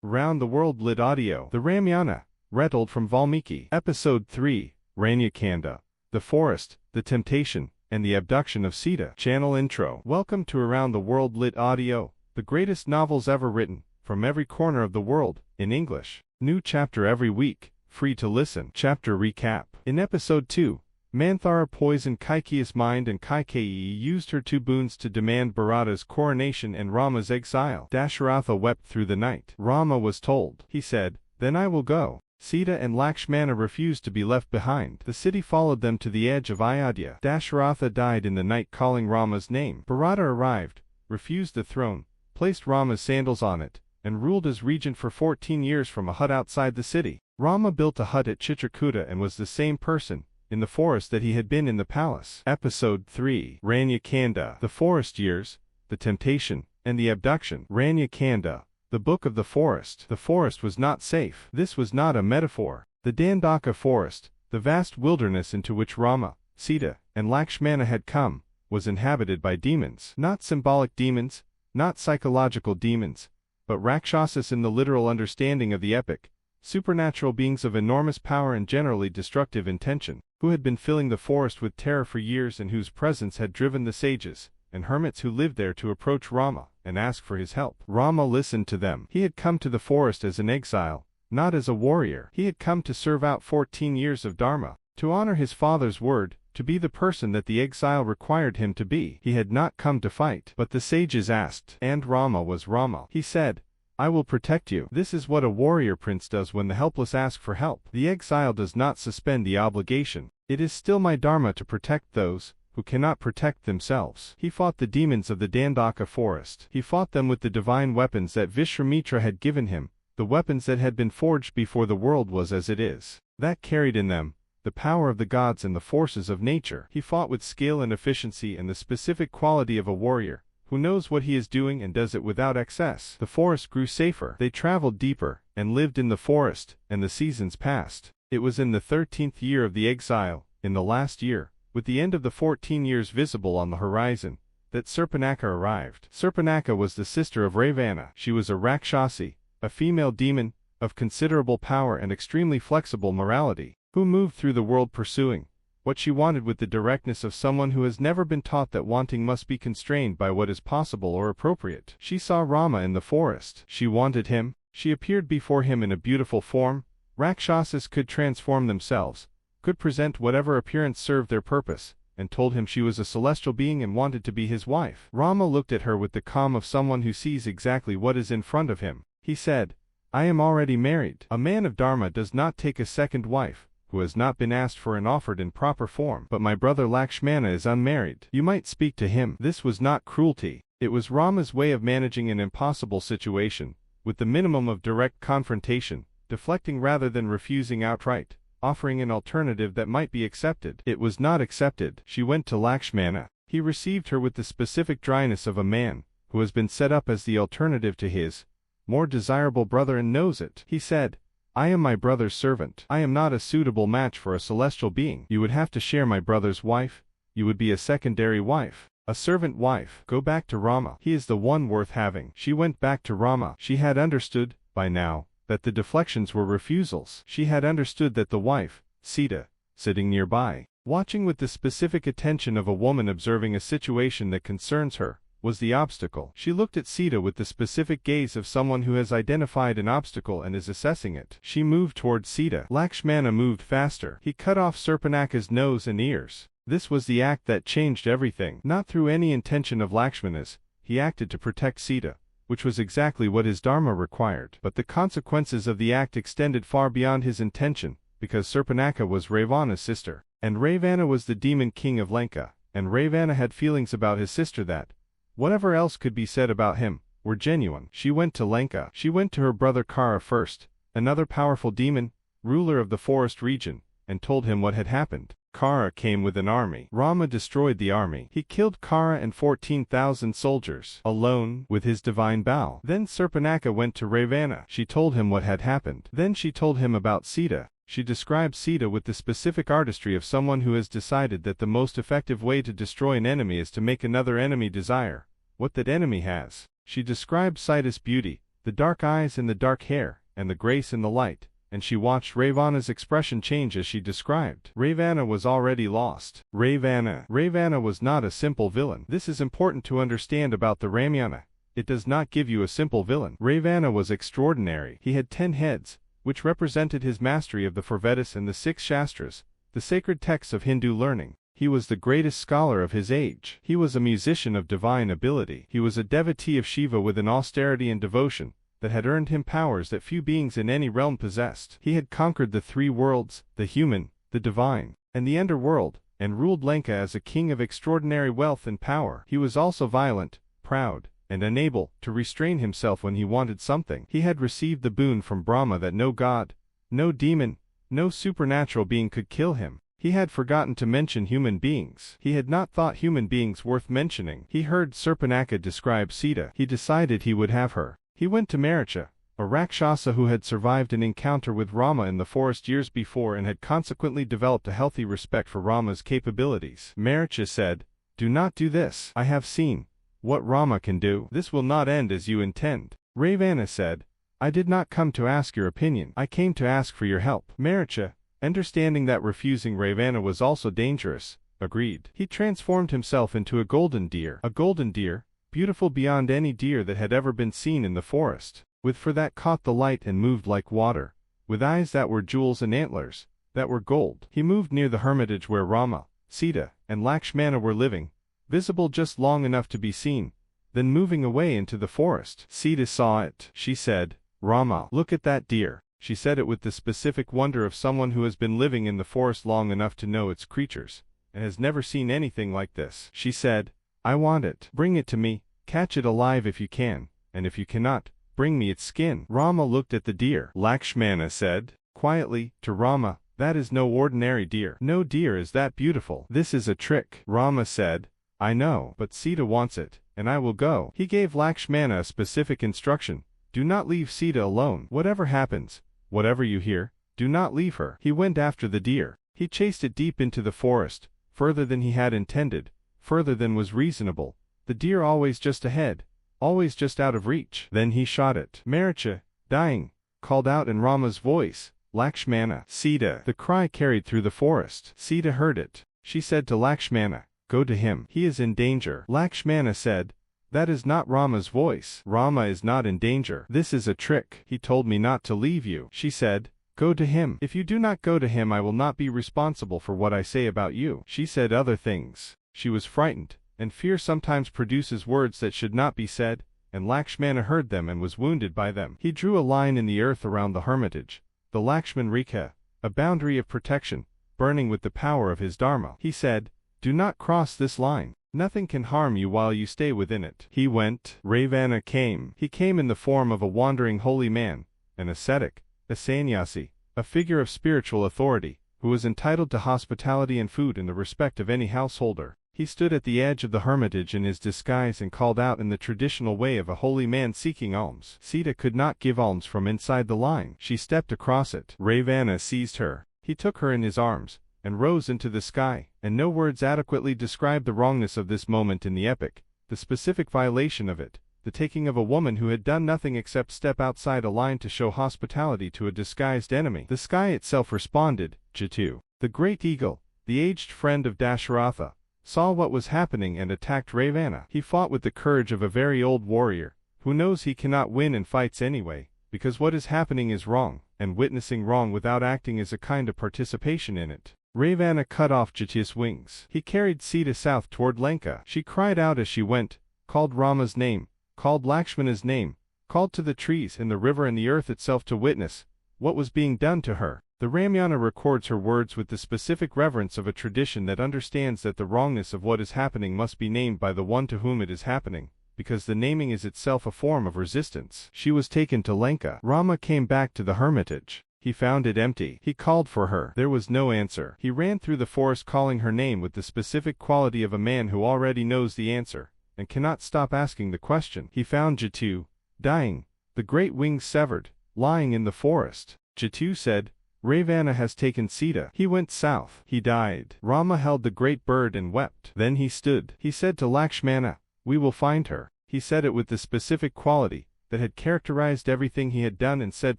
Round the World Lit Audio. The Ramayana, retold from Valmiki. Episode 3, Aranya Kanda. The Forest, the Temptation, and the Abduction of Sita. Channel Intro. Welcome to Around the World Lit Audio, the greatest novels ever written, from every corner of the world, in English. New chapter every week, free to listen. Chapter Recap. In Episode 2, Manthara poisoned Kaikeya's mind and Kaikeyi used her two boons to demand Bharata's coronation and Rama's exile. Dasharatha wept through the night. Rama was told. He said, "Then I will go." Sita and Lakshmana refused to be left behind. The city followed them to the edge of Ayodhya. Dasharatha died in the night calling Rama's name. Bharata arrived, refused the throne, placed Rama's sandals on it, and ruled as regent for 14 years from a hut outside the city. Rama built a hut at Chitrakuta and was the same person in the forest that he had been in the palace. Episode 3, Aranya Kanda. The Forest Years, the Temptation, and the Abduction. Aranya Kanda, the Book of the Forest. The forest was not safe. This was not a metaphor. The Dandaka forest, the vast wilderness into which Rama, Sita, and Lakshmana had come, was inhabited by demons. Not symbolic demons, not psychological demons, but Rakshasas in the literal understanding of the epic, supernatural beings of enormous power and generally destructive intention, who had been filling the forest with terror for years and whose presence had driven the sages and hermits who lived there to approach Rama and ask for his help. Rama listened to them. He had come to the forest as an exile, not as a warrior. He had come to serve out 14 years of Dharma, to honor his father's word, to be the person that the exile required him to be. He had not come to fight. But the sages asked, and Rama was Rama. He said, "I will protect you." This is what a warrior prince does when the helpless ask for help. The exile does not suspend the obligation. It is still my dharma to protect those who cannot protect themselves. He fought the demons of the Dandaka forest. He fought them with the divine weapons that Vishwamitra had given him, the weapons that had been forged before the world was as it is, that carried in them the power of the gods and the forces of nature. He fought with skill and efficiency and the specific quality of a warrior who knows what he is doing and does it without excess. The forest grew safer. They traveled deeper and lived in the forest, and the seasons passed. It was in the 13th year of the exile, in the last year, with the end of the 14 years visible on the horizon, that Surpanakha arrived. Surpanakha was the sister of Ravana. She was a Rakshasi, a female demon, of considerable power and extremely flexible morality, who moved through the world pursuing what she wanted with the directness of someone who has never been taught that wanting must be constrained by what is possible or appropriate. She saw Rama in the forest. She wanted him. She appeared before him in a beautiful form. Rakshasas could transform themselves, could present whatever appearance served their purpose, and told him she was a celestial being and wanted to be his wife. Rama looked at her with the calm of someone who sees exactly what is in front of him. He said, "I am already married." A man of Dharma does not take a second wife who has not been asked for and offered in proper form. But my brother Lakshmana is unmarried. You might speak to him. This was not cruelty. It was Rama's way of managing an impossible situation, with the minimum of direct confrontation, deflecting rather than refusing outright, offering an alternative that might be accepted. It was not accepted. She went to Lakshmana. He received her with the specific dryness of a man who has been set up as the alternative to his more desirable brother and knows it. He said, "I am my brother's servant. I am not a suitable match for a celestial being. You would have to share my brother's wife. You would be a secondary wife, a servant wife. Go back to Rama. He is the one worth having." She went back to Rama. She had understood, by now, that the deflections were refusals. She had understood that the wife, Sita, sitting nearby, watching with the specific attention of a woman observing a situation that concerns her, was the obstacle. She looked at Sita with the specific gaze of someone who has identified an obstacle and is assessing it. She moved toward Sita. Lakshmana moved faster. He cut off Surpanakha's nose and ears. This was the act that changed everything. Not through any intention of Lakshmana's, he acted to protect Sita, which was exactly what his dharma required. But the consequences of the act extended far beyond his intention, because Surpanakha was Ravana's sister, and Ravana was the demon king of Lanka, and Ravana had feelings about his sister that, whatever else could be said about him, were genuine. She went to Lanka. She went to her brother Kara first, another powerful demon, ruler of the forest region, and told him what had happened. Kara came with an army. Rama destroyed the army. He killed Kara and 14,000 soldiers, alone, with his divine bow. Then Surpanakha went to Ravana. She told him what had happened. Then she told him about Sita. She described Sita with the specific artistry of someone who has decided that the most effective way to destroy an enemy is to make another enemy desire what that enemy has. She described Sita's beauty, the dark eyes and the dark hair, and the grace and the light, and she watched Ravana's expression change as she described. Ravana was already lost. Ravana was not a simple villain. This is important to understand about the Ramayana. It does not give you a simple villain. Ravana was extraordinary. He had 10 heads, which represented his mastery of the 4 Vedas and the 6 Shastras, the sacred texts of Hindu learning. He was the greatest scholar of his age. He was a musician of divine ability. He was a devotee of Shiva with an austerity and devotion that had earned him powers that few beings in any realm possessed. He had conquered the 3 worlds, the human, the divine, and the underworld, and ruled Lanka as a king of extraordinary wealth and power. He was also violent, proud, and unable to restrain himself when he wanted something. He had received the boon from Brahma that no god, no demon, no supernatural being could kill him. He had forgotten to mention human beings. He had not thought human beings worth mentioning. He heard Surpanakha describe Sita. He decided he would have her. He went to Maricha, a Rakshasa who had survived an encounter with Rama in the forest years before and had consequently developed a healthy respect for Rama's capabilities. Maricha said, "Do not do this. I have seen what Rama can do. This will not end as you intend." Ravana said, "I did not come to ask your opinion. I came to ask for your help." Maricha, understanding that refusing Ravana was also dangerous, agreed. He transformed himself into a golden deer. A golden deer, beautiful beyond any deer that had ever been seen in the forest, with fur that caught the light and moved like water, with eyes that were jewels and antlers that were gold. He moved near the hermitage where Rama, Sita, and Lakshmana were living, visible just long enough to be seen, then moving away into the forest. Sita saw it. She said, "Rama, look at that deer." She said it with the specific wonder of someone who has been living in the forest long enough to know its creatures, and has never seen anything like this. She said, "I want it. Bring it to me. Catch it alive if you can, and if you cannot, bring me its skin." Rama looked at the deer. Lakshmana said, quietly, to Rama, "That is no ordinary deer. No deer is that beautiful. This is a trick." Rama said, "I know, but Sita wants it, and I will go." He gave Lakshmana a specific instruction: do not leave Sita alone. Whatever happens, whatever you hear, do not leave her. He went after the deer. He chased it deep into the forest, further than he had intended, further than was reasonable. The deer always just ahead, always just out of reach. Then he shot it. Maricha, dying, called out in Rama's voice, "Lakshmana, Sita." The cry carried through the forest. Sita heard it. She said to Lakshmana, "Go to him. He is in danger." Lakshmana said, "That is not Rama's voice. Rama is not in danger. This is a trick. He told me not to leave you." She said, "Go to him. If you do not go to him, I will not be responsible for what I say about you." She said other things. She was frightened, and fear sometimes produces words that should not be said, and Lakshmana heard them and was wounded by them. He drew a line in the earth around the hermitage, the Lakshman Rekha, a boundary of protection, burning with the power of his dharma. He said, "Do not cross this line. Nothing can harm you while you stay within it." He went. Ravana came. He came in the form of a wandering holy man, an ascetic, a sannyasi, a figure of spiritual authority, who was entitled to hospitality and food in the respect of any householder. He stood at the edge of the hermitage in his disguise and called out in the traditional way of a holy man seeking alms. Sita could not give alms from inside the line. She stepped across it. Ravana seized her. He took her in his arms, and rose into the sky, and no words adequately describe the wrongness of this moment in the epic, the specific violation of it, the taking of a woman who had done nothing except step outside a line to show hospitality to a disguised enemy. The sky itself responded. Jatayu, the great eagle, the aged friend of Dasharatha, saw what was happening and attacked Ravana. He fought with the courage of a very old warrior, who knows he cannot win and fights anyway, because what is happening is wrong, and witnessing wrong without acting is a kind of participation in it. Ravana cut off Jatayu's wings. He carried Sita south toward Lanka. She cried out as she went, called Rama's name, called Lakshmana's name, called to the trees and the river and the earth itself to witness what was being done to her. The Ramayana records her words with the specific reverence of a tradition that understands that the wrongness of what is happening must be named by the one to whom it is happening, because the naming is itself a form of resistance. She was taken to Lanka. Rama came back to the hermitage. He found it empty. He called for her. There was no answer. He ran through the forest calling her name with the specific quality of a man who already knows the answer, and cannot stop asking the question. He found Jatayu, dying, the great wings severed, lying in the forest. Jatayu said, "Ravana has taken Sita. He went south. He died." Rama held the great bird and wept. Then he stood. He said to Lakshmana, "We will find her." He said it with the specific quality, that had characterized everything he had done and said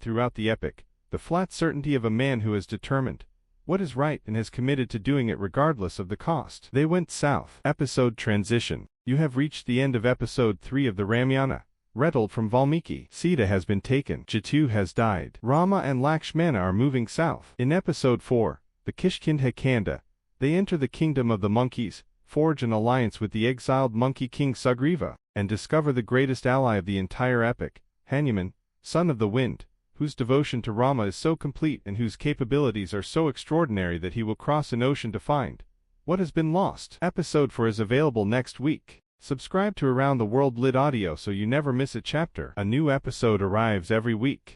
throughout the epic, the flat certainty of a man who has determined what is right and has committed to doing it regardless of the cost. They went south. Episode transition. You have reached the end of episode 3 of the Ramayana, retold from Valmiki. Sita has been taken. Jatayu has died. Rama and Lakshmana are moving south. In episode 4, the Aranya Kanda, they enter the kingdom of the monkeys, forge an alliance with the exiled monkey king Sugriva, and discover the greatest ally of the entire epic, Hanuman, son of the wind, whose devotion to Rama is so complete and whose capabilities are so extraordinary that he will cross an ocean to find what has been lost. Episode 4 is available next week. Subscribe to Around the World Lit Audio so you never miss a chapter. A new episode arrives every week.